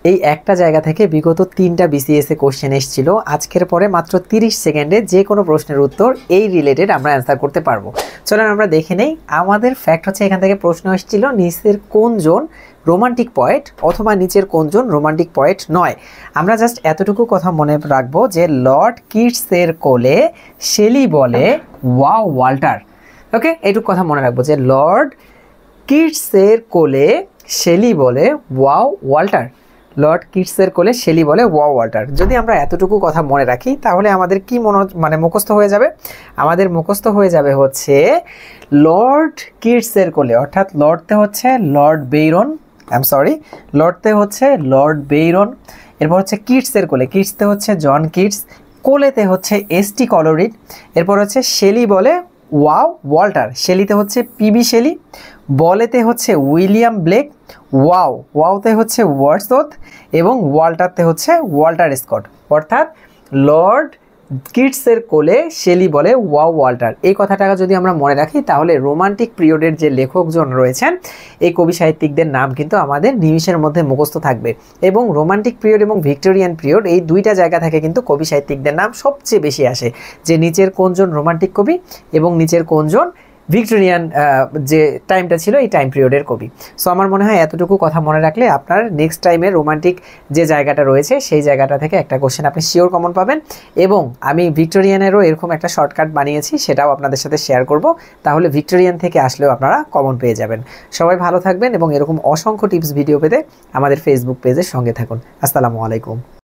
এই একটা জায়গা থেকে বিগত 3টা BCS এ কোশ্চেন এসেছিল। আজকের পরে মাত্র 30 সেকেন্ডে যে কোনো প্রশ্নের উত্তর এই রিলেটেড আমরা অ্যান্সার করতে পারবো। চলেন আমরা দেখে নেই। আমাদের ফ্যাক্ট হচ্ছে এখান থেকে প্রশ্ন এসেছিল নিচের কোন জোন রোমান্টিক পয়েন্ট অথবা নিচের কোন জোন রোমান্টিক পয়েন্ট নয়। আমরা জাস্ট এতটুকু কথা মনে রাখবো যে লর্ড কিটসের কোলে শেলি বলে ওয়াও ওয়াল্টার। ওকে, এইটুকু কথা মনে রাখবো যে লর্ড কিটসের কোলে শেলি বলে ওয়াও ওয়াল্টার। লর্ড কিটসের কোলে শেলি বলে ওয়াও ওয়াল্টার। যদি আমরা এতটুকু কথা মনে রাখি তাহলে আমাদের কি মুখস্থ হয়ে যাবে? আমাদের মুখস্থ হয়ে যাবে হচ্ছে লর্ড কিটসের কোলে, অর্থাৎ লর্ডতে হচ্ছে লর্ড বেইরন, লর্ডতে হচ্ছে লর্ড বেইরন। এরপর হচ্ছে কিটসের কোলে, কিটসতে হচ্ছে জন কিটস, কোলেতে হচ্ছে এসটি কলোরিড। এরপর হচ্ছে শেলি বলে ওয়াও ওয়াল্টার, শেলিতে হচ্ছে পিবি শেলি, বলেতে হচ্ছে উইলিয়াম ব্লেক, ওয়াওতে হচ্ছে ওয়ার্ডসওয়ার্থ এবং ওয়াল্টারতে হচ্ছে ওয়াল্টার স্কট। অর্থাৎ লর্ড কিটসের কোলে শেলি বলে ওয়াও ওয়াল্টার। এই কথাটা যদি আমরা মনে রাখি তাহলে রোমান্টিক পিরিয়ডের যে লেখকজন রয়েছেন এই কবি সাহিত্যিকদের নাম কিন্তু আমাদের নিমিষের মধ্যে মুখস্থ থাকবে। এবং রোমান্টিক পিরিয়ড এবং ভিক্টোরিয়ান পিরিয়ড এই দুইটা জায়গা থেকে কিন্তু কবি সাহিত্যিকদের নাম সবচেয়ে বেশি আসে, যে নিচের কোনজন রোমান্টিক কবি এবং নিচের কোনজন ভিক্টোরিয়ান যে টাইমটা ছিল এই টাইম পিরিয়ডের কবি। সো আমার মনে হয় এতটুকু কথা মনে রাখলে আপনার নেক্সট টাইমে রোমান্টিক যে জায়গাটা রয়েছে সেই জায়গাটা থেকে একটা কোশ্চেন আপনি শিওর কমন পাবেন। এবং আমি ভিক্টোরিয়ানেরও এরকম একটা শর্টকাট বানিয়েছি, সেটাও আপনাদের সাথে শেয়ার করব, তাহলে ভিক্টোরিয়ান থেকে আসলেও আপনারা কমন পেয়ে যাবেন। সবাই ভালো থাকবেন এবং এরকম অসংখ্য টিপস ভিডিও পেতে আমাদের ফেসবুক পেজের সঙ্গে থাকুন। আসসালামু আলাইকুম।